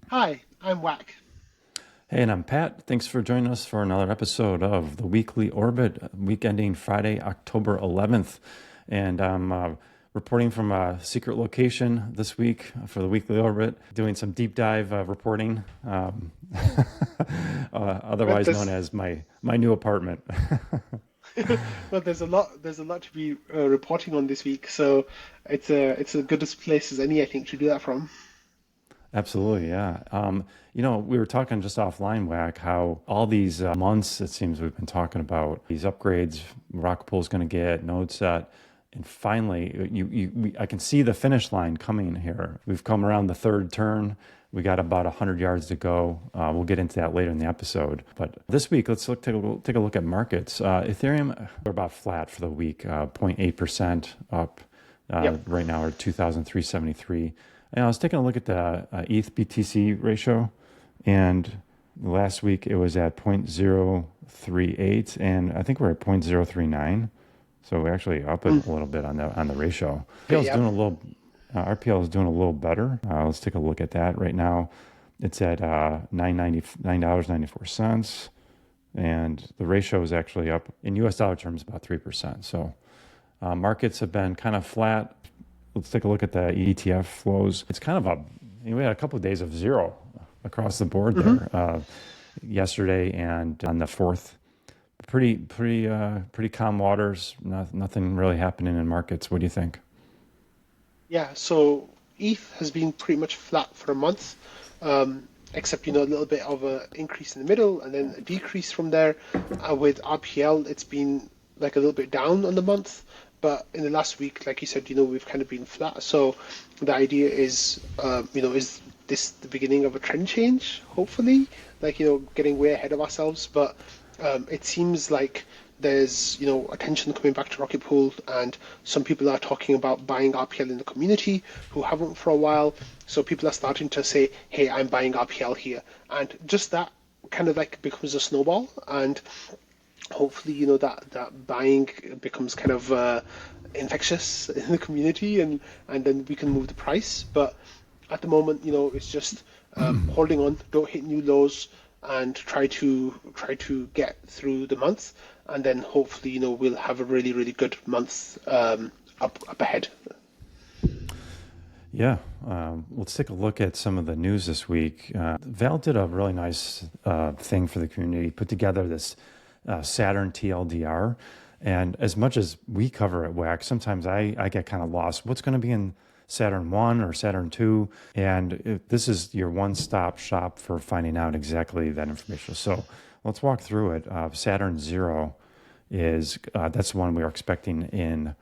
Hi, I'm Whack. Hey, and I'm Pat. Thanks for joining us for another episode of the Weekly Orbit, week ending Friday, October 11th. And I'm reporting from a secret location this week for the Weekly Orbit, doing some deep dive reporting, Well, otherwise known as my new apartment. well, there's a lot to be reporting on this week, so it's a good place as any, I think, to do that from. Absolutely, yeah. We were talking just offline, Whack, how all these months it seems we've been talking about these upgrades Rock Pool's going to get, NodeSet, and finally, I can see the finish line coming here. We've come around the third turn. We got about 100 yards to go. We'll get into that later in the episode. But this week, take a look at markets. Ethereum, we're about flat for the week, 0.8% up. Yep. Right now, we're at 2,373. And I was taking a look at the ETH BTC ratio, and last week it was at 0.038, and I think we're at 0.039. So we're actually up a Mm. little bit on the ratio. Okay, RPL is yep. doing a little. RPL is doing a little better. Let's take a look at that right now. It's at $9.94, and the ratio is actually up in U.S. dollar terms about 3%. So markets have been kind of flat. Let's take a look at the ETF flows. It's kind of we had a couple of days of zero across the board Hmm. there yesterday and on the 4th. Pretty calm waters. Nothing really happening in markets. What do you think? Yeah, so ETH has been pretty much flat for a month, except a little bit of a increase in the middle and then a decrease from there. With RPL, it's been like a little bit down on the month, but in the last week, like you said, we've kind of been flat. So the idea is, is this the beginning of a trend change? Hopefully, like getting way ahead of ourselves, but it seems like there's attention coming back to Rocket Pool, and some people are talking about buying RPL in the community who haven't for a while. So people are starting to say, "Hey, I'm buying RPL here," and just that kind of like becomes a snowball, and hopefully that buying becomes kind of infectious in the community, and then we can move the price. But at the moment, it's just holding on, don't hit new lows, and try to get through the month, and then hopefully we'll have a really really good month up ahead. Yeah, let's take a look at some of the news this week. Val did a really nice thing for the community, put together this Saturn TLDR. And as much as we cover at WAC, sometimes I get kind of lost. What's going to be in Saturn 1 or Saturn 2? And this is your one stop shop for finding out exactly that information. So let's walk through it. Saturn 0 is that's the one we are expecting in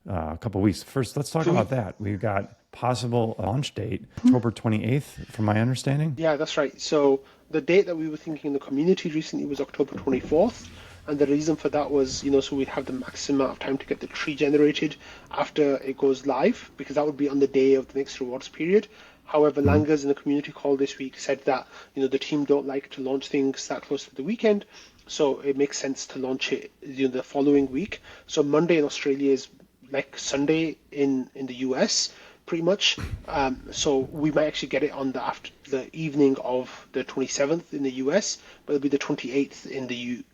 a couple of weeks. First, let's talk about that. We've got possible launch date October 28th, from my understanding. Yeah, that's right. So the date that we were thinking in the community recently was October 24th. And the reason for that was, so we'd have the maximum amount of time to get the tree generated after it goes live, because that would be on the day of the next rewards period. However, Mhm. Langers in the community call this week said that, the team don't like to launch things that close to the weekend. So it makes sense to launch it, the following week. So Monday in Australia is like Sunday in the US, pretty much. So we might actually get it on the evening of the 27th in the US, but it'll be the 28th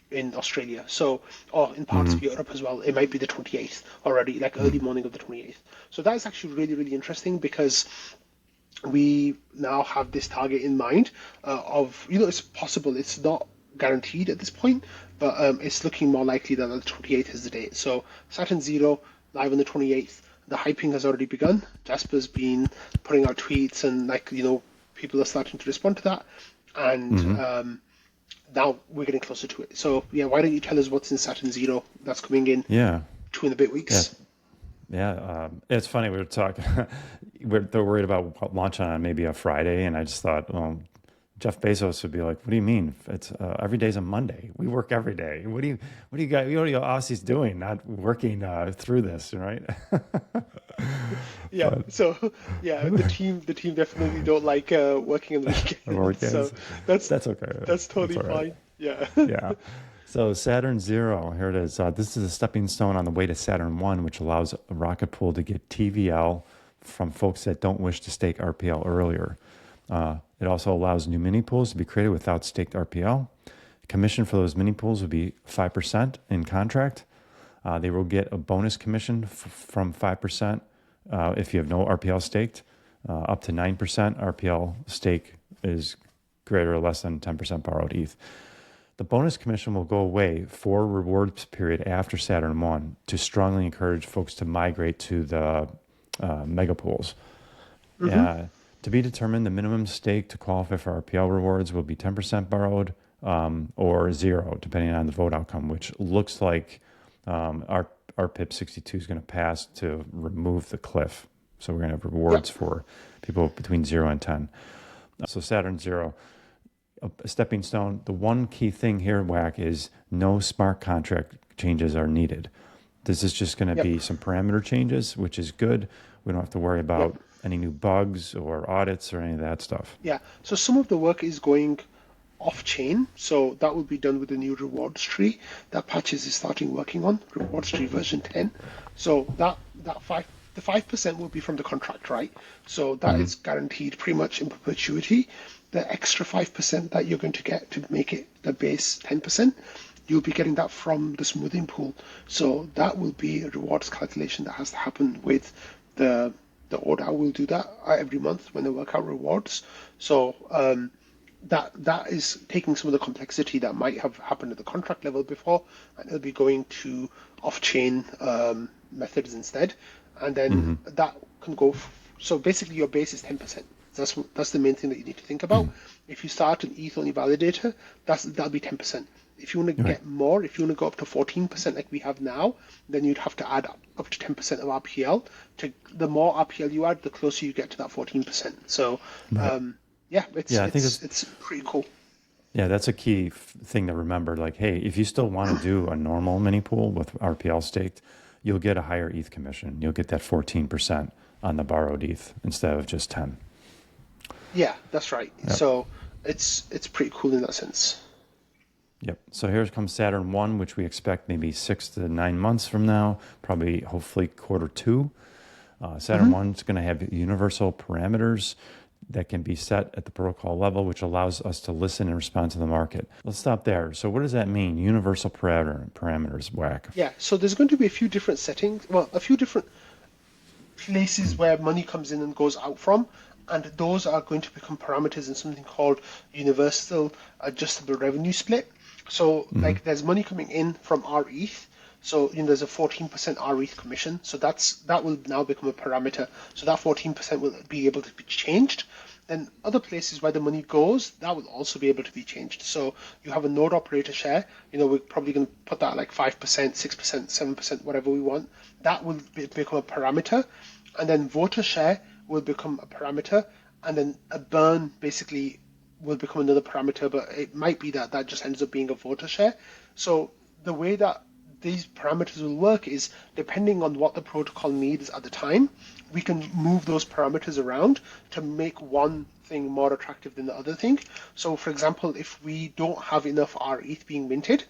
in Australia. So, or in parts of Mhm. Europe as well, it might be the 28th already, like early morning of the 28th. So that is actually really really interesting, because we now have this target in mind of it's possible, it's not guaranteed at this point, but it's looking more likely that the 28th is the date. So Saturn Zero live on the 28th. The hyping has already begun. Jasper's been putting out tweets, and like people are starting to respond to that, and Mhm. now we're getting closer to it. So yeah, why don't you tell us what's in Saturn Zero that's coming in Yeah. 2 and a bit Yeah. weeks? Yeah, it's funny. We were talking. They're worried about launching on maybe a Friday, and I just thought, well, Jeff Bezos would be like, "What do you mean? It's every day's a Monday. We work every day. What do you guys? What are you Aussies doing? Not working through this, right?" Yeah, But so yeah, the team definitely don't like working on the weekend, so weekends, that's that's okay. that's That's totally all right. fine. Yeah. Yeah. So Saturn Zero, here it is. This is a stepping stone on the way to Saturn One, which allows Rocket Pool to get TVL from folks that don't wish to stake RPL earlier. It also allows new mini pools to be created without staked RPL. Commission for those mini pools would be 5% in contract. They will get a bonus commission from 5% if you have no RPL staked. Up to 9% RPL stake is greater or less than 10% borrowed ETH. The bonus commission will go away for rewards period after Saturn 1 to strongly encourage folks to migrate to the mega pools. Mm-hmm. To be determined, the minimum stake to qualify for RPL rewards will be 10% borrowed or zero, depending on the vote outcome, which looks like our PIP 62 is going to pass to remove the cliff. So we're going to have rewards Yep. for people between 0 and 10. So Saturn 0, a stepping stone. The one key thing here, WAC, is no smart contract changes are needed. This is just going to Yep. be some parameter changes, which is good. We don't have to worry Yep. about any new bugs or audits or any of that stuff. Yeah. So some of the work is going off chain. So that will be done with the new rewards tree that Patches is starting working on, rewards tree version 10. So the 5% will be from the contract, right? So that is guaranteed pretty much in perpetuity. The extra 5% that you're going to get to make it the base 10%, you'll be getting that from the smoothing pool. So that will be a rewards calculation that has to happen with the order. Will do that every month when they work out rewards. So that is taking some of the complexity that might have happened at the contract level before, and it'll be going to off-chain methods instead, and then that can go. So basically, your base is 10%. That's the main thing that you need to think about. If you start an ETH only validator, that'll be 10%. If you want to Right. get more, if you want to go up to 14% like we have now, then you'd have to add up to 10% of RPL. The more RPL you add, the closer you get to that 14%. So Right. yeah, Yeah, I think it's pretty cool. that's a key thing to remember. Like, hey, if you still want to do a normal mini pool with RPL staked, you'll get a higher ETH commission. You'll get that 14% on the borrowed ETH instead of just 10. Yeah, that's right. Yep. So it's pretty cool in that sense. Yep. So here comes Saturn 1, which we expect maybe 6 to 9 months from now, probably hopefully quarter 2. Saturn 1 is going to have universal parameters that can be set at the protocol level, which allows us to listen and respond to the market. Let's stop there. So what does that mean? Universal parameters, WAC. Yeah, so there's going to be a few different settings, well, a few different places where money comes in and goes out from, and those are going to become parameters in something called universal adjustable revenue split. So like there's money coming in from rETH. So there's a 14% rETH commission. So that will now become a parameter. So that 14% will be able to be changed. Then other places where the money goes, that will also be able to be changed. So you have a node operator share. We're probably going to put that like 5%, 6%, 7%, whatever we want. That will become a parameter. And then voter share will become a parameter. And then a burn basically will become another parameter, but it might be that that just ends up being a voter share. So the way that these parameters will work is depending on what the protocol needs at the time, we can move those parameters around to make one thing more attractive than the other thing. So for example, if we don't have enough rETH being minted,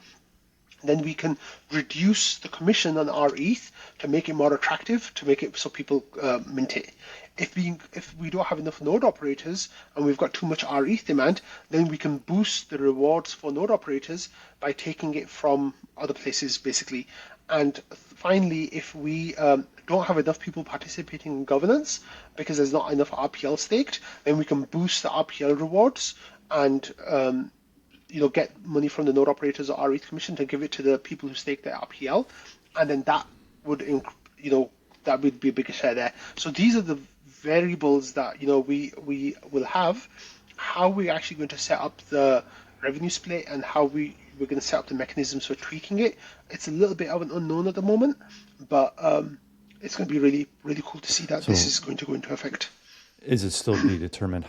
then we can reduce the commission on rETH to make it more attractive, to make it so people mint it. If we don't have enough node operators and we've got too much rETH demand, then we can boost the rewards for node operators by taking it from other places, basically. And finally, if we don't have enough people participating in governance because there's not enough RPL staked, then we can boost the RPL rewards and get money from the node operators or rETH commission to give it to the people who stake their RPL, and then that would that would be a bigger share there. So these are the variables that we will have. How we're actually going to set up the revenue split and how we're going to set up the mechanisms for tweaking it. It's a little bit of an unknown at the moment, but it's going to be really, really cool to see that this So is going to go into effect. is it still be determined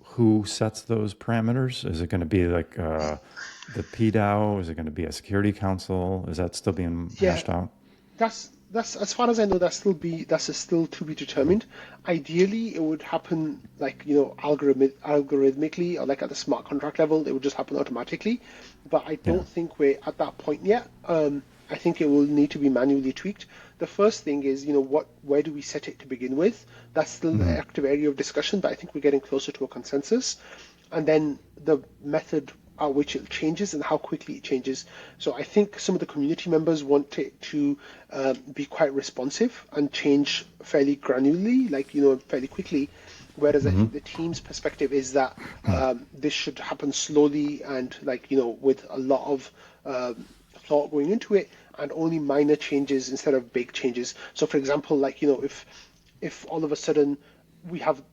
who sets those parameters? Is it going to be like the PDAO? Is it going to be a security council? Is that still being Yeah, hashed out? that's as far as I know. That's still to be determined. Ideally, it would happen like algorithmically or like at the smart contract level. It would just happen automatically, but I Yeah. don't think we're at that point yet. I think it will need to be manually tweaked. The first thing is, where do we set it to begin with? That's still an Mhm. active area of discussion, but I think we're getting closer to a consensus. And then the method at which it changes and how quickly it changes. So I think some of the community members want it to be quite responsive and change fairly granularly, like, fairly quickly. Whereas I Mhm. think the team's perspective is that this should happen slowly and, like, with a lot of thought going into it, and only minor changes instead of big changes. So, for example, like, if all of a sudden we have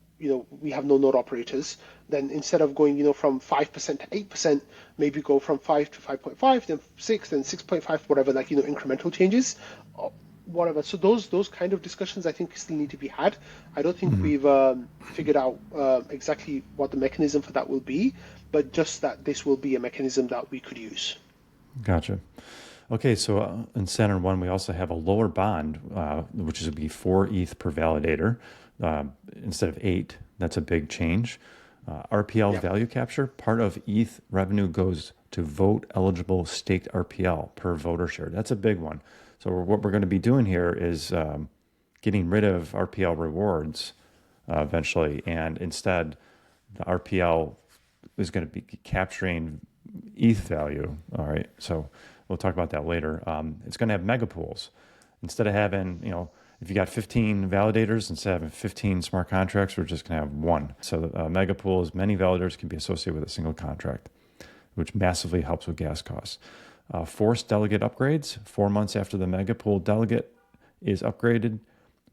we have no node operators, then instead of going from 5% to 8%, maybe go from 5 to 5.5, then 6, then 6.5, whatever, like incremental changes, whatever. So those kind of discussions I think still need to be had. I don't think Mhm. we've figured out exactly what the mechanism for that will be, but just that this will be a mechanism that we could use. Gotcha. Okay, so in Saturn 1, we also have a lower bond, which is going to be 4 ETH per validator instead of 8. That's a big change. RPL Yeah. value capture, part of ETH revenue goes to vote eligible staked RPL per voter share. That's a big one. So what we're going to be doing here is getting rid of RPL rewards eventually, and instead the RPL is going to be capturing ETH value. All right, so we'll talk about that later. It's going to have mega pools instead of having if you got 15 validators instead of having 15 smart contracts, we're just going to have one. So mega pools, many validators can be associated with a single contract, which massively helps with gas costs. Forced delegate upgrades. 4 months after the mega pool delegate is upgraded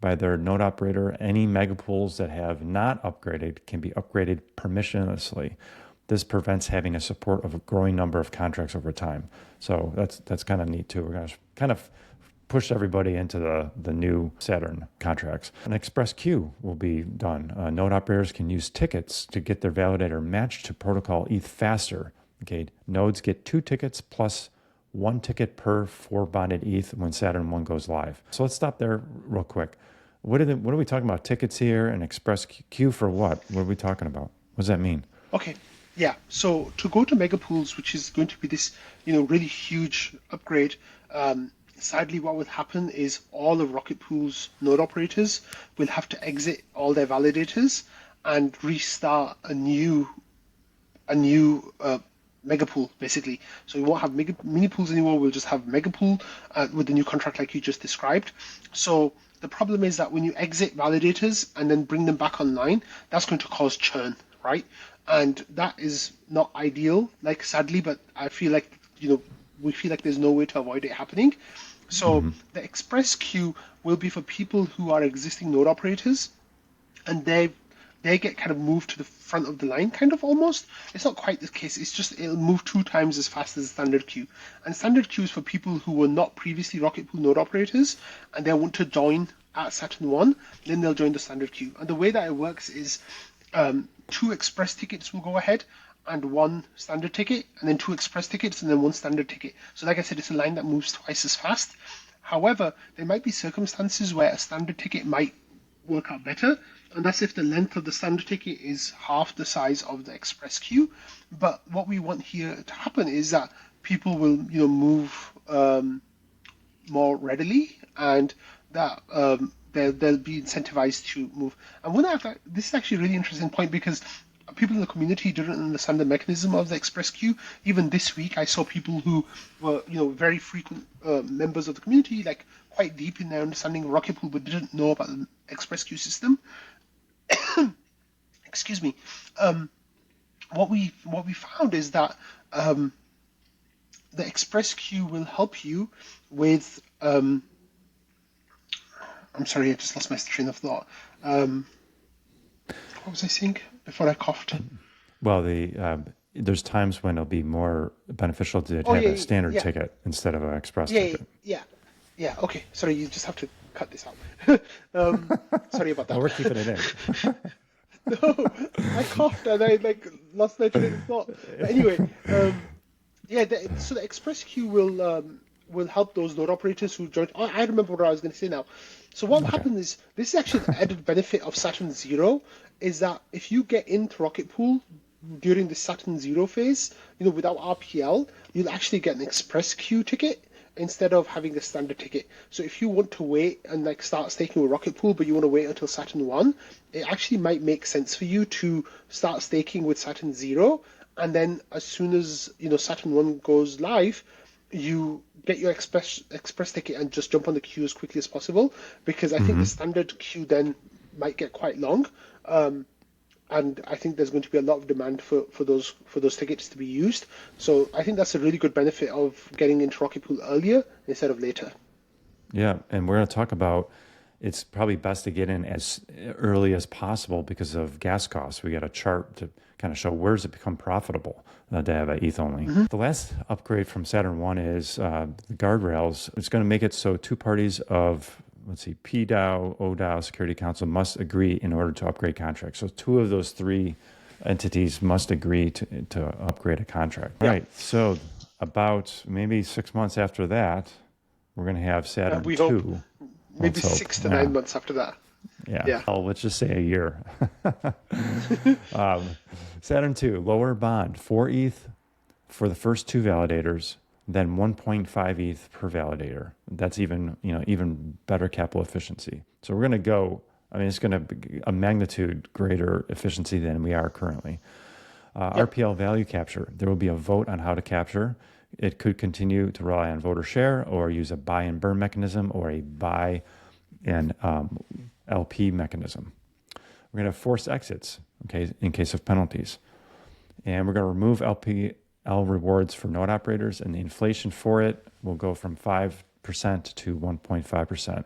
by their node operator, any mega pools that have not upgraded can be upgraded permissionlessly. This prevents having a support of a growing number of contracts over time. So that's kind of neat too. We're going to kind of push everybody into the new Saturn contracts. An express queue will be done. Node operators can use tickets to get their validator matched to protocol ETH faster. Okay, nodes get 2 tickets plus 1 ticket per 4 bonded ETH when Saturn 1 goes live. So let's stop there real quick. What are we talking about? Tickets here and express queue for what? What are we talking about? What does that mean? Okay. Yeah. So to go to mega pools, which is going to be this, really huge upgrade, sadly, what will happen is all of Rocket Pool's node operators will have to exit all their validators and restart a new mega pool basically. So we won't have mini pools anymore. We'll just have mega pool with the new contract like you just described. So the problem is that when you exit validators and then bring them back online, that's going to cause churn, right? And that is not ideal, like sadly, but I feel like we feel like there's no way to avoid it happening. So Mm-hmm. the express queue will be for people who are existing node operators, and they get kind of moved to the front of the line, kind of almost. It's not quite the case. It's just it'll move 2 times as fast as the standard queue. And standard queue is for people who were not previously Rocket Pool node operators and they want to join at Saturn One. Then they'll join the standard queue. And the way that it works is 2 express tickets will go ahead and 1 standard ticket, and then 2 express tickets and then 1 standard ticket. So like I said, it's a line that moves twice as fast. However, there might be circumstances where a standard ticket might work out better, and that's if the length of the standard ticket is half the size of the express queue. But what we want here to happen is that people will, move more readily, and that they'll be incentivized to move. And this is actually a really interesting point because people in the community didn't understand the mechanism of the express queue. Even this week, I saw people who were, very frequent members of the community, like quite deep in their understanding of Rocket Pool, but didn't know about the express queue system. Excuse me. Um, what we found is that the express queue will help you with. I'm sorry, I just lost my train of thought. Um, what was I saying before I coughed? Well, there's times when it'll be more beneficial to Oh have yeah, a standard yeah, ticket instead of an express yeah, ticket. yeah, yeah. Okay, sorry, you just have to cut this out. um, Sorry about Oh, that. we're keeping it in. No, I coughed and I like lost my train of thought. But anyway, yeah. So the express queue will help those node operators who joined. Oh, I remember what I was going to say now. So what Okay. happens is this is actually the added benefit of Saturn Zero is that if you get into Rocket Pool during the Saturn Zero phase, without RPL, you'll actually get an express queue ticket instead of having a standard ticket. So if you want to wait and like start staking with Rocket Pool, but you want to wait until Saturn 1, it actually might make sense for you to start staking with Saturn 0, and then as soon as Saturn 1 goes live, you get your express ticket and just jump on the queue as quickly as possible, because I think the Hmm. standard queue then might get quite long. Um, and I think there's going to be a lot of demand for those tickets to be used. So I think that's a really good benefit of getting into Rocket Pool earlier instead of later. Yeah, and we're going to talk about it's probably best to get in as early as possible because of gas costs. We got a chart to kind of show where does it become profitable to have a ETH only. Hmm. The last upgrade from Saturn 1 is the guardrails. It's going to make it so two parties of, let's see, PDAO, ODAO, Security Council must agree in order to upgrade contracts. So two of those three entities must agree to upgrade a contract. Yeah, Right. So about maybe 6 months after that, we're going to have Saturn we hope 2. maybe Let's hope. 6 to 9 months after that. Yeah. Yeah. Oh, let's just say a year. um, Saturn 2, lower bond, 4 ETH for the first two validators, then 1.5 ETH per validator. That's even better capital efficiency. So we're going to go, I mean, it's going to be a magnitude greater efficiency than we are currently. Yep. RPL value capture. There will be a vote on how to capture. It could continue to rely on voter share or use a buy and burn mechanism or a buy and LP mechanism. We're going to have forced exits, okay, in case of penalties. And we're going to remove LPL rewards for node operators, and the inflation for it will go from 5% to 1.5%.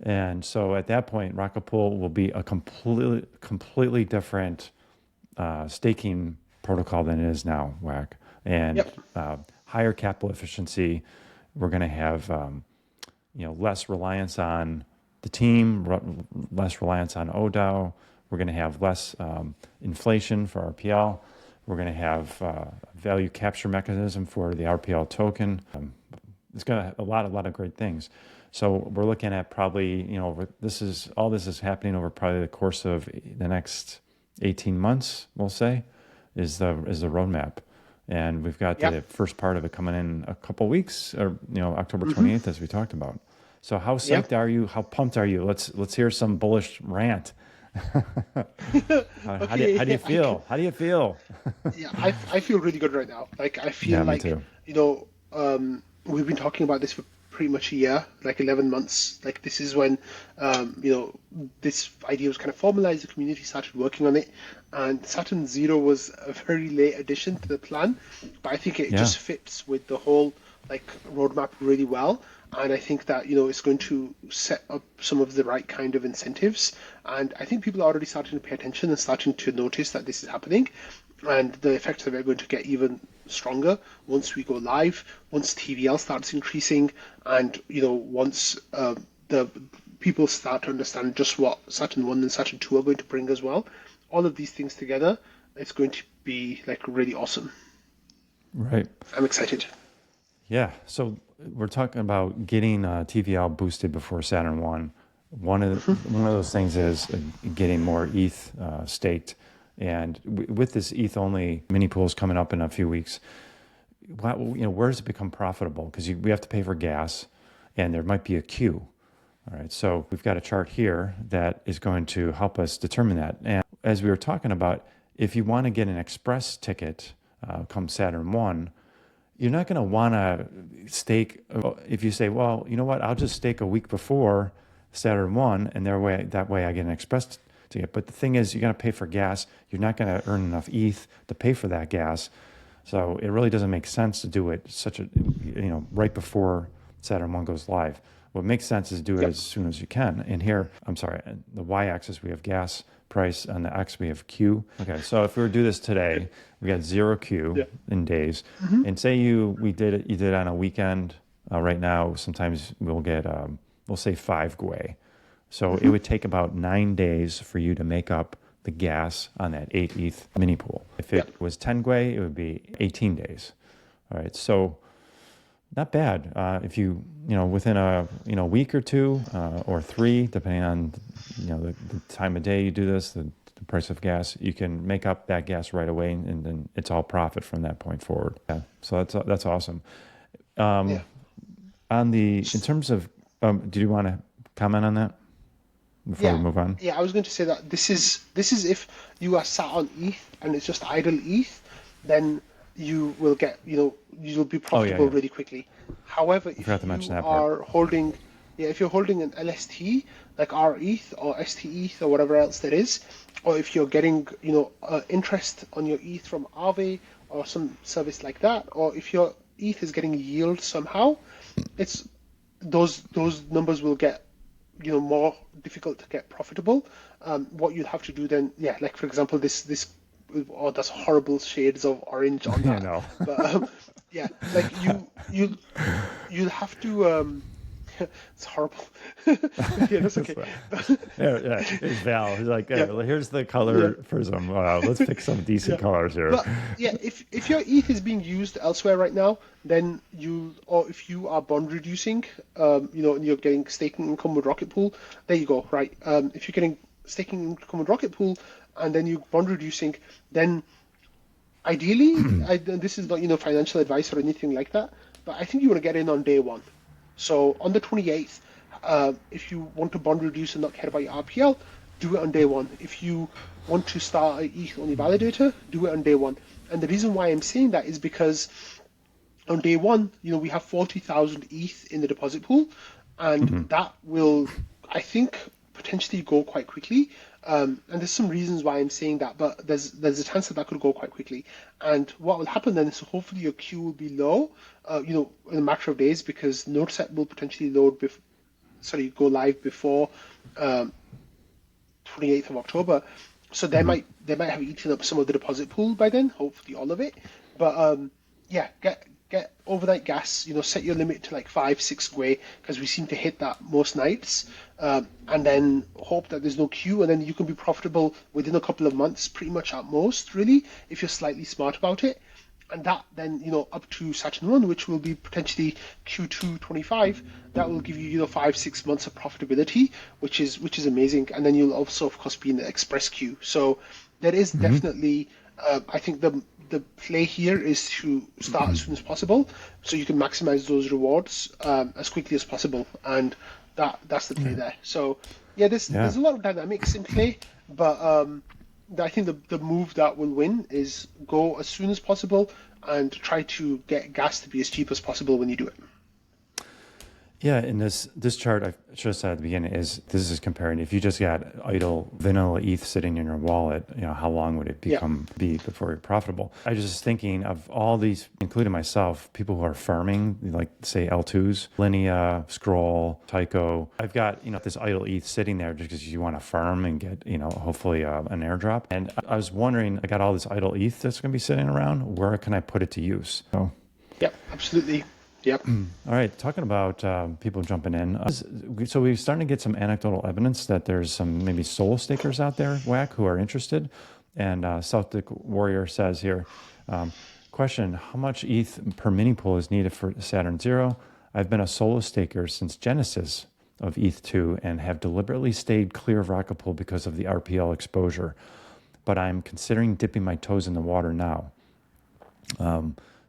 And so at that point, Rocket Pool will be a completely different staking protocol than it is now, WAC, and Yep. higher capital efficiency. We're going to have less reliance on the team, less reliance on ODAO. We're going to have less inflation for RPL. We're going to have a value capture mechanism for the RPL token. It's got a lot of great things. So we're looking at probably, this is happening over probably the course of the next 18 months, we'll say, is the roadmap. And we've got Yeah. the first part of it coming in a couple weeks, or October Hmm. 28th, as we talked about. So how Yeah. psyched are you? How pumped are you? Let's hear some bullish rant. How do you Okay. I can. feel? How do you feel? Yeah. I feel really good right now. Like I feel Yeah, me like too. we've been talking about this for pretty much a year, like 11 months. Like this is when this idea was kind of formalized. The community started working on it, and Saturn Zero was a very late addition to the plan, but I think it Yeah, just fits with the whole like roadmap really well. And I think that it's going to set up some of the right kind of incentives. And I think people are already starting to pay attention and starting to notice that this is happening. And the effects of it are going to get even stronger once we go live, once TVL starts increasing, and once the people start to understand just what Saturn 1 and Saturn 2 are going to bring as well. All of these things together, it's going to be like really awesome. right. I'm excited. Yeah. So we're talking about getting TVL boosted before Saturn 1. One of those things is getting more ETH staked. And with this ETH only mini pools coming up in a few weeks, where does it become profitable? Because we have to pay for gas, and there might be a queue. All right, so we've got a chart here that is going to help us determine that. And as we were talking about, if you want to get an express ticket come Saturn 1, you're not going to want to stake. If you say, well, you know what, I'll just stake a week before Saturn 1, and that way I get an express ticket. But the thing is, you're going to pay for gas. You're not going to earn enough ETH to pay for that gas. So it really doesn't make sense to do it right before Saturn 1 goes live. What makes sense is do it Yep. as soon as you can. And here, I'm sorry, the y-axis we have gas price, on the x we have Q. Okay, so if we were to do this today, we got 0 Q Yeah. in days. Hmm. And say you did it on a weekend. Right now, sometimes we'll get we'll say 5 gwei. So it Hmm. would take about 9 days for you to make up the gas on that 8 ETH mini pool. If Yeah. it was 10 gwei, it would be 18 days. All right, so not bad. If within a week or two or 3, depending on the time of day you do this, the price of gas, you can make up that gas right away, and then it's all profit from that point forward. Yeah, so that's awesome. Um, Yeah. In terms of, do you want to comment on that before we Yeah, move on? yeah, I was going to say that this is if you are sat on ETH and it's just idle ETH, then you will get, you'll be Oh yeah, profitable yeah. really quickly. However, I forgot if to mention you that part. are holding, yeah, if you're holding an LST like rETH or STETH or whatever else there is, or if you're getting, interest on your ETH from Aave or some service like that, or if your ETH is getting yield somehow, it's those numbers will get more difficult to get profitable. What you'd have to do then, yeah, like for example, this oh, that's horrible shades of orange on You that, know. but yeah, like you'll have to it's horrible. Yeah, that's It's okay. fine. Yeah, yeah. It's Val. He's like, Yeah, hey, well, here's the yeah. color prism. Let's pick some decent Yeah. colors here. But yeah, if your ETH is being used elsewhere right now, then or if you are bond reducing, and you're getting staking income with Rocket Pool, there you go, right? If you're getting staking income with Rocket Pool and then you bond reducing, then ideally, this is not, financial advice or anything like that, but I think you want to get in on day one. So on the 28th, if you want to bond reduce and not care about your RPL, do it on day one. If you want to start a ETH only validator, do it on day one. And the reason why I'm saying that is because on day one, we have 40,000 ETH in the deposit pool, and Hmm. that will, I think, potentially go quite quickly. And there's some reasons why I'm saying that, but there's a chance that that could go quite quickly. And what will happen then is hopefully your queue will be low, in a matter of days because NodeSet will potentially go live before um, 28th of October. So they Hmm. might have eaten up some of the deposit pool by then, hopefully all of it. But yeah, get overnight gas. Set your limit to like 5-6 gwei because we seem to hit that most nights. And then hope that there's no queue, and then you can be profitable within a couple of months, pretty much at most, really, if you're slightly smart about it. And that then, up to Saturn 1, which will be potentially Q2 25, that will give you, 5-6 months of profitability, which is amazing. And then you'll also, of course, be in the express queue. So there is Hmm. definitely, I think the play here is to start as soon as possible, so you can maximize those rewards as quickly as possible, and that's the play Yeah. there. So yeah, Yeah. there's a lot of dynamics in play, but I think the move that will win is go as soon as possible and try to get gas to be as cheap as possible when you do it. Yeah, and this chart I should have said at the beginning is this is comparing if you just got idle vanilla ETH sitting in your wallet, how long would it Yeah. be before you're profitable? I was just thinking of all these, including myself, people who are farming, like say L2s, Linea, Scroll, Tyco. I've got this idle ETH sitting there just because you want to farm and get hopefully an airdrop. And I was wondering, I got all this idle ETH that's going to be sitting around. Where can I put it to use? So. Yep. Absolutely. Yep. All right, talking about people jumping in. So we're starting to get some anecdotal evidence that there's some maybe solo stakers out there, whack, who are interested. And Celtic Warrior says here, question, how much ETH per mini pool is needed for Saturn Zero? I've been a solo staker since Genesis of ETH 2 and have deliberately stayed clear of Rocket Pool because of the RPL exposure. But I'm considering dipping my toes in the water now.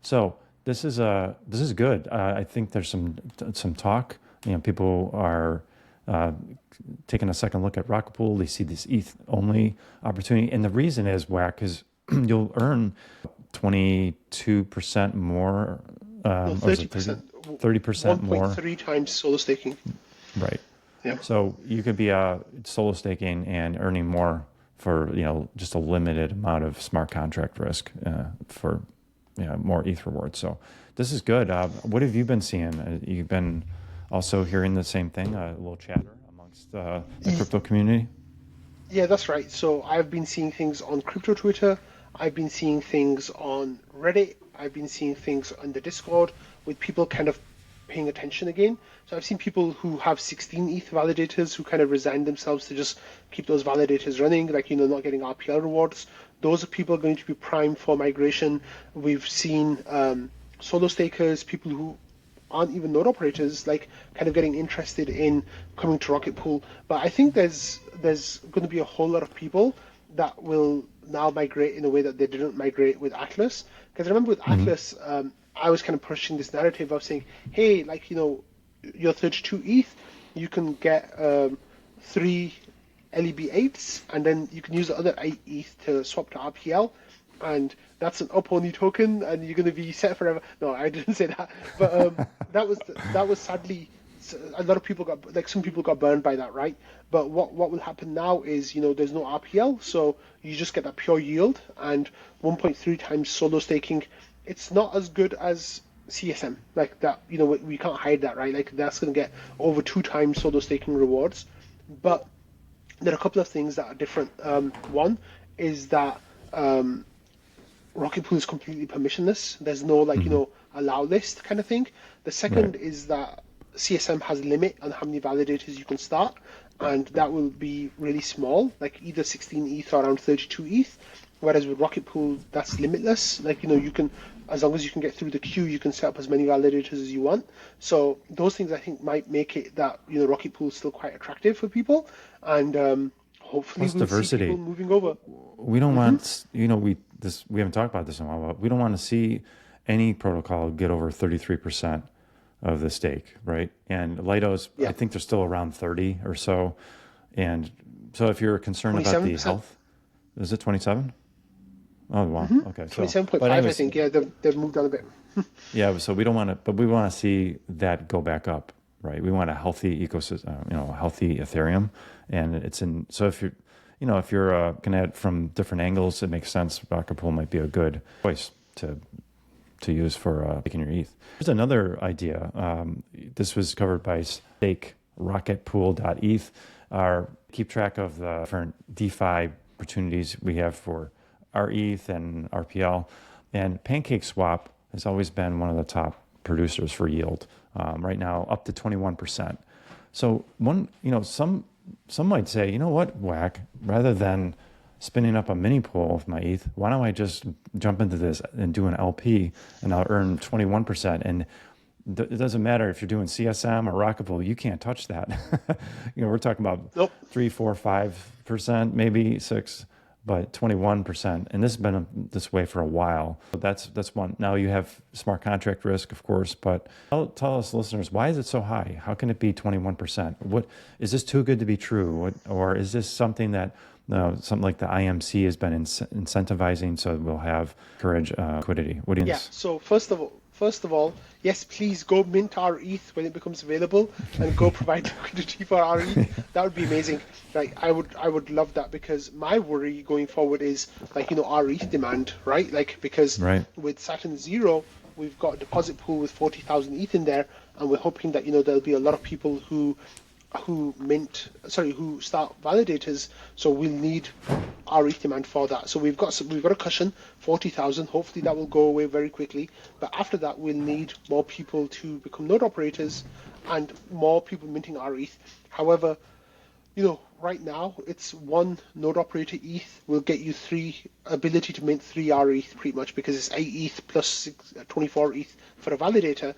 So this is good. I think there's some talk. People are taking a second look at Rocket Pool. They see this ETH only opportunity, and the reason is whack is you'll earn 22% more, No, or is it 30%, 30% more? 1.3 times solo staking. Right. Yeah. So you could be solo staking and earning more for just a limited amount of smart contract risk for more ETH rewards. So this is good. What have you been seeing? You've been also hearing the same thing, a little chatter amongst the crypto community. Yeah, that's right. So I've been seeing things on crypto Twitter. I've been seeing things on Reddit. I've been seeing things on the Discord with people kind of paying attention again. So I've seen people who have 16 ETH validators who kind of resign themselves to just keep those validators running, like, not getting RPL rewards. Those are people going to be primed for migration. We've seen solo stakers, people who aren't even node operators, like kind of getting interested in coming to Rocket Pool. But I think there's going to be a whole lot of people that will now migrate in a way that they didn't migrate with Atlas. Because I remember with Hmm. Atlas, I was kind of pushing this narrative of saying, hey, like, your 32 ETH, you can get three LEB8s, and then you can use the other 8 ETH to swap to RPL, and that's an up-only token, and you're going to be set forever. No, I didn't say that, but that was sadly a lot of people got, like, some people got burned by that, right? But what will happen now is, there's no RPL, so you just get that pure yield, and 1.3 times solo staking. It's not as good as CSM, like that. We can't hide that, right? Like, that's going to get over 2 times solo staking rewards, but there are a couple of things that are different. One is that Rocket Pool is completely permissionless. There's no, like, allow list kind of thing. The second Right. is that CSM has a limit on how many validators you can start, and that will be really small, like either 16 ETH or around 32 ETH. Whereas with Rocket Pool, that's limitless. Like, you can, as long as you can get through the queue, you can set up as many validators as you want. So those things, I think, might make it that, Rocket Pool is still quite attractive for people, and hopefully Plus we'll see people diversity. moving over. We don't want, we haven't talked about this in a while, but we don't want to see any protocol get over 33% of the stake, right? And Lido's, I Yeah, think they're still around 30 or so. And so if you're concerned about the 27%. health, is it 27? Oh, wow. Mm-hmm. Okay. So, but 27.5, I anyways, think. Yeah, they've moved on a bit. yeah, so we don't want to, but we want to see that go back up, right? We want a healthy ecosystem, a healthy Ethereum. And so if you're looking at it from different angles, it makes sense. Rocket Pool might be a good choice to use for taking your ETH. There's another idea. This was covered by Stake rocketpool.eth. Keep track of the different DeFi opportunities we have for our ETH and RPL. And PancakeSwap has always been one of the top producers for yield. Right now, up to 21%. So some might say, you know what, Whack, rather than spinning up a mini pool with my ETH, why don't I just jump into this and do an LP and I'll earn 21%? And it doesn't matter if you're doing CSM or Rocket Pool, you can't touch that. We're talking about Nope. 3, 4, 5%, maybe 6, but 21%. And this has been this way for a while. So that's one. Now you have smart contract risk, of course, but tell us, listeners, why is it so high? How can it be 21%? What is this too good to be true? Or is this something that something like the IMC has been incentivizing, so we'll have courage liquidity? What do you Yeah. think? So first of all, yes, please go mint our ETH when it becomes available, and go provide liquidity for our ETH. That would be amazing. Like, I would love that, because my worry going forward is, like, our ETH demand, right? Like, because Right. with Saturn Zero, we've got a deposit pool with 40,000 ETH in there, and we're hoping that there'll be a lot of people who start validators, so we'll need our ETH demand for that. So we've got a cushion, 40,000. Hopefully that will go away very quickly. But after that, we'll need more people to become node operators, and more people minting our ETH. However, right now it's one node operator ETH will get you ability to mint 3 R ETH pretty much, because it's 8 ETH plus 24 ETH for a validator.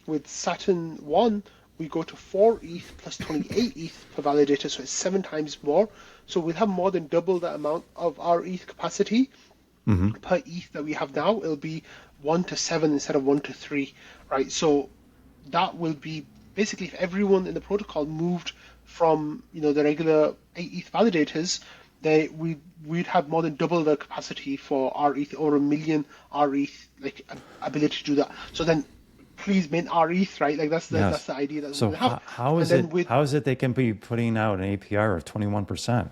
With Saturn 1, we go to 4 ETH plus 28 ETH per validator, so it's 7 times more. So we'll have more than double the amount of our ETH capacity per ETH that we have now. It'll be 1 to 7 instead of 1 to 3, right? So that will be basically, if everyone in the protocol moved from the regular 8 ETH validators, we'd have more than double the capacity for our ETH, over 1 million R ETH, like, ability to do that. So then, please mint our ETH, right? Like, that's Yes. the idea that So we'll have. how And is then it with how is it they can be putting out an APR of 21%?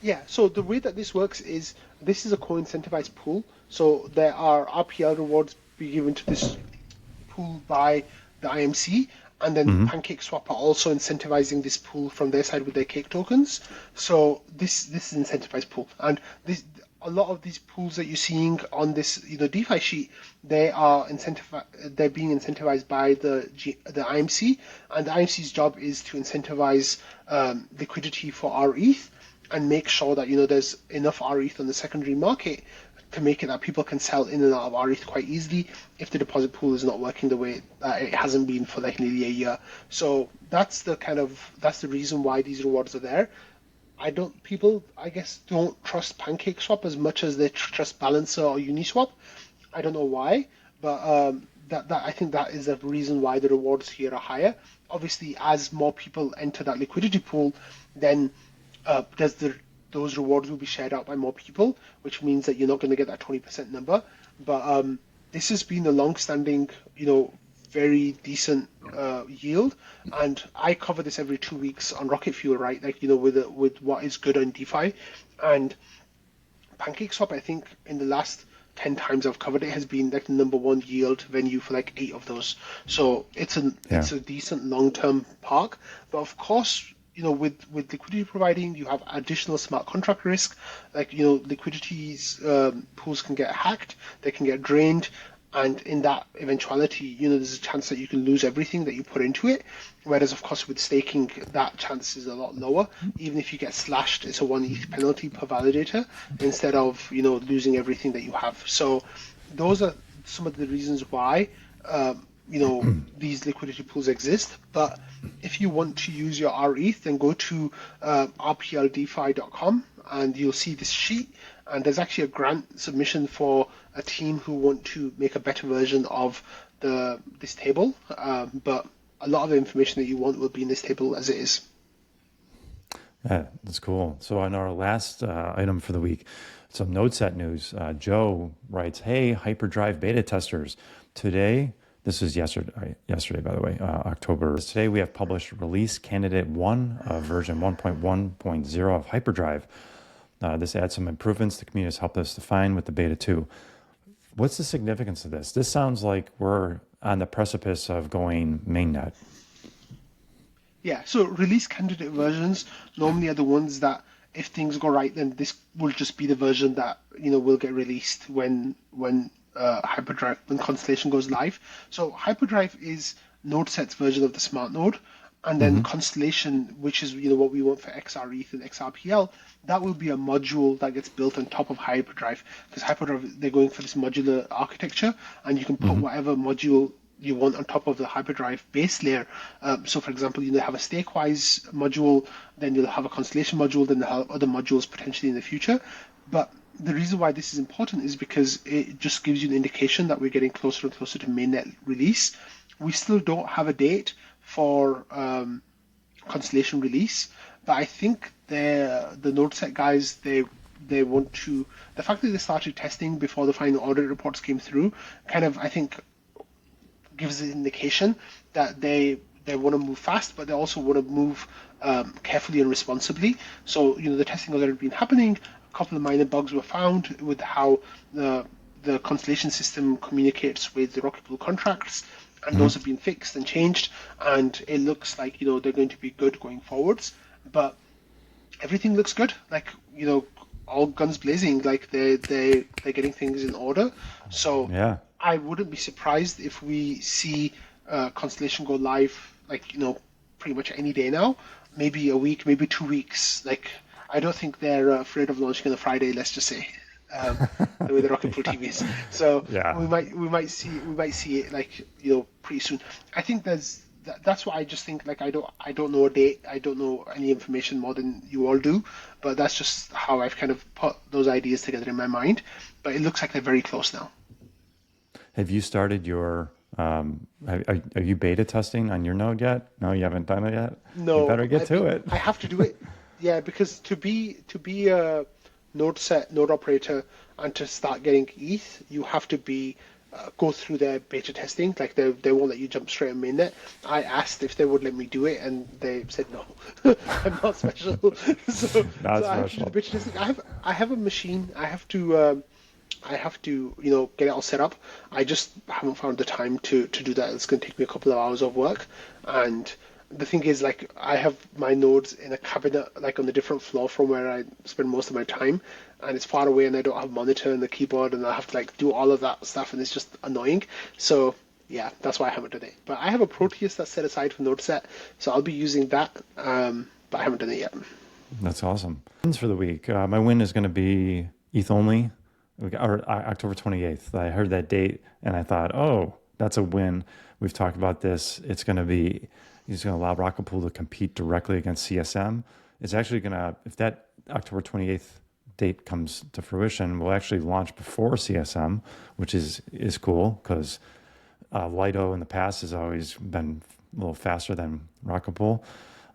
Yeah, so the way that this works is, this is a co-incentivized pool. So there are RPL rewards be given to this pool by the IMC, and then PancakeSwap are also incentivizing this pool from their side with their cake tokens. So this is incentivized pool, and this, a lot of these pools that you're seeing on this DeFi sheet, they're being incentivized by the IMC, and the IMC's job is to incentivize liquidity for our ETH, and make sure that there's enough rETH on the secondary market to make it that people can sell in and out of rETH quite easily if the deposit pool is not working the way that it hasn't been for, like, nearly a year. So that's the reason why these rewards are there. People, I guess, don't trust PancakeSwap as much as they trust Balancer or Uniswap. I don't know why, but that I think that is a reason why the rewards here are higher. Obviously, as more people enter that liquidity pool, then there's those rewards will be shared out by more people, which means that you're not going to get that 20% number. But this has been a long-standing, very decent yield, and I cover this every 2 weeks on Rocket Fuel, right? Like, with what is good on DeFi, and PancakeSwap, I think in the last 10 times I've covered it, has been like the number one yield venue for like 8 of those. So Yeah. it's a decent long-term park. But of course, with liquidity providing, you have additional smart contract risk. Like, liquidities pools can get hacked, they can get drained, and in that eventuality, there's a chance that you can lose everything that you put into it. Whereas, of course, with staking, that chance is a lot lower. Even if you get slashed, it's a 1 ETH penalty per validator instead of, losing everything that you have. So those are some of the reasons why, these liquidity pools exist. But if you want to use your rETH, then go to rpldfi.com and you'll see this sheet. And there's actually a grant submission for a team who want to make a better version of this table. But a lot of the information that you want will be in this table as it is. Yeah, that's cool. So on our last item for the week, some NodeSet news. Joe writes, "Hey, Hyperdrive beta testers, today." This is yesterday, by the way, October. Today we have published release candidate 1 of version 1.1.0 of Hyperdrive. This adds some improvements the community has helped us define with the beta 2. What's the significance of this? This sounds like we're on the precipice of going mainnet. Yeah, so release candidate versions normally are the ones that, if things go right, then this will just be the version that will get released when Hyperdrive, when Constellation goes live. So Hyperdrive is NodeSet's version of the smart node, and then Constellation, which is what we want for XRETH and XRPL, that will be a module that gets built on top of Hyperdrive, because Hyperdrive, they're going for this modular architecture, and you can put whatever module you want on top of the Hyperdrive base layer. So, for example, you have a Stakewise module, then you'll have a Constellation module, then you'll have other modules potentially in the future. But the reason why this is important is because it just gives you an indication that we're getting closer and closer to mainnet release. We still don't have a date for Constellation release, but I think the NodeSet guys, they want to, the fact that they started testing before the final audit reports came through kind of, I think, gives an indication that they want to move fast, but they also want to move carefully and responsibly. So the testing has already been happening. A couple of minor bugs were found with how the Constellation system communicates with the Rocket Pool contracts, and those have been fixed and changed. And it looks like they're going to be good going forwards. But everything looks good. Like all guns blazing. Like they're getting things in order. So Yeah. I wouldn't be surprised if we see Constellation go live, like pretty much any day now. Maybe a week, maybe 2 weeks. Like I don't think they're afraid of launching on a Friday. Let's just say. The way the Rocket Pool TVs. So Yeah. we might see it like pretty soon. I think that's what I just think. Like I don't know a date. I don't know any information more than you all do. But that's just how I've kind of put those ideas together in my mind. But it looks like they're very close now. Have you started your, are you beta testing on your node yet? No, you haven't done it yet? You No, better get to it. I have to do it. Yeah, because to be a node operator and to start getting ETH, you have to be go through their beta testing. Like they won't let you jump straight on mainnet. I asked if they would let me do it, and they said no. I'm not special. so Not so I have to do the special. beta testing. I have a machine. I have to get it all set up. I just haven't found the time to do that. It's going to take me a couple of hours of work. And the thing is, like, I have my nodes in a cabinet, like on a different floor from where I spend most of my time, and it's far away, and I don't have a monitor and the keyboard, and I have to like do all of that stuff, and it's just annoying. So yeah, that's why I haven't done it. But I have a Proteus that's set aside for NodeSet, so I'll be using that. But I haven't done it yet. That's awesome. Wins for the week. My win is going to be ETH Only, or October 28th. I heard that date and I thought, oh, that's a win. We've talked about this. It's going to allow Rocket Pool to compete directly against CSM. It's actually going to, if that October 28th date comes to fruition, we'll actually launch before CSM, which is cool because Lido in the past has always been a little faster than Rocket Pool.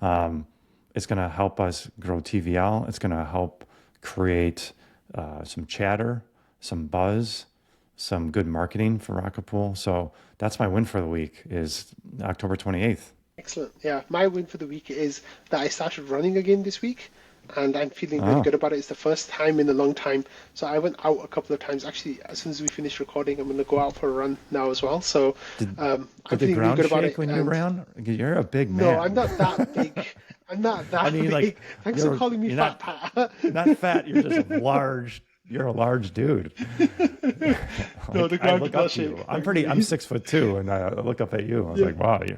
Um, it's going to help us grow TVL. It's going to help create some chatter, some buzz, some good marketing for Rocket Pool. So that's my win for the week is October 28th. Excellent. Yeah, my win for the week is that I started running again this week, and I'm feeling really Oh, good about it. It's the first time in a long time. So I went out a couple of times. Actually, as soon as we finish recording, I'm going to go out for a run now as well. So did I'm did the feeling really ground good about shake it. when you And ran? You're a big no, I'm man. not that big. I'm not I that mean, like big. Thanks for calling me you're Fat not Pat. not fat. You're just large. You're a large dude. No, the I ground look did not up to you. shake, I'm pretty. I'm thankfully. 6'2", and I look up at you. I was Yeah, like, wow, yeah.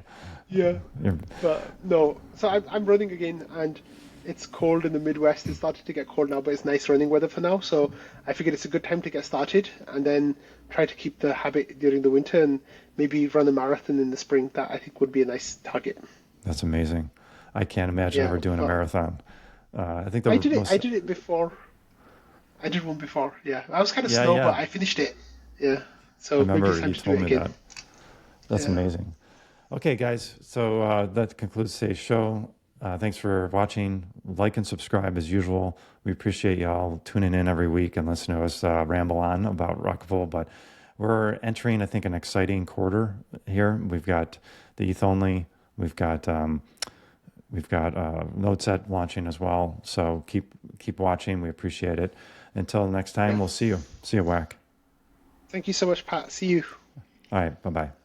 you're But no, so I'm running again, and it's cold in the Midwest. It's starting to get cold now, but it's nice running weather for now. So I figured it's a good time to get started, and then try to keep the habit during the winter, and maybe run a marathon in the spring. That I think would be a nice target. that's amazing. I can't imagine Yeah, ever doing a but marathon. I think the I did it. I most. did it before. I did one before. Yeah, I was kind of Yeah, slow, but yeah. I finished it. Yeah, I so maybe it's remember time you to do told it me again. that. That's Yeah. amazing. Okay, guys. So that concludes today's show. Thanks for watching. Like and subscribe as usual. We appreciate y'all tuning in every week and listening to us ramble on about Rockable. But we're entering, I think, an exciting quarter here. We've got the ETH Only. We've got NodeSet launching as well. So keep watching. We appreciate it. Until next time, Yeah. we'll see you. See you, Whack. Thank you so much, Pat. See you. All right. Bye bye.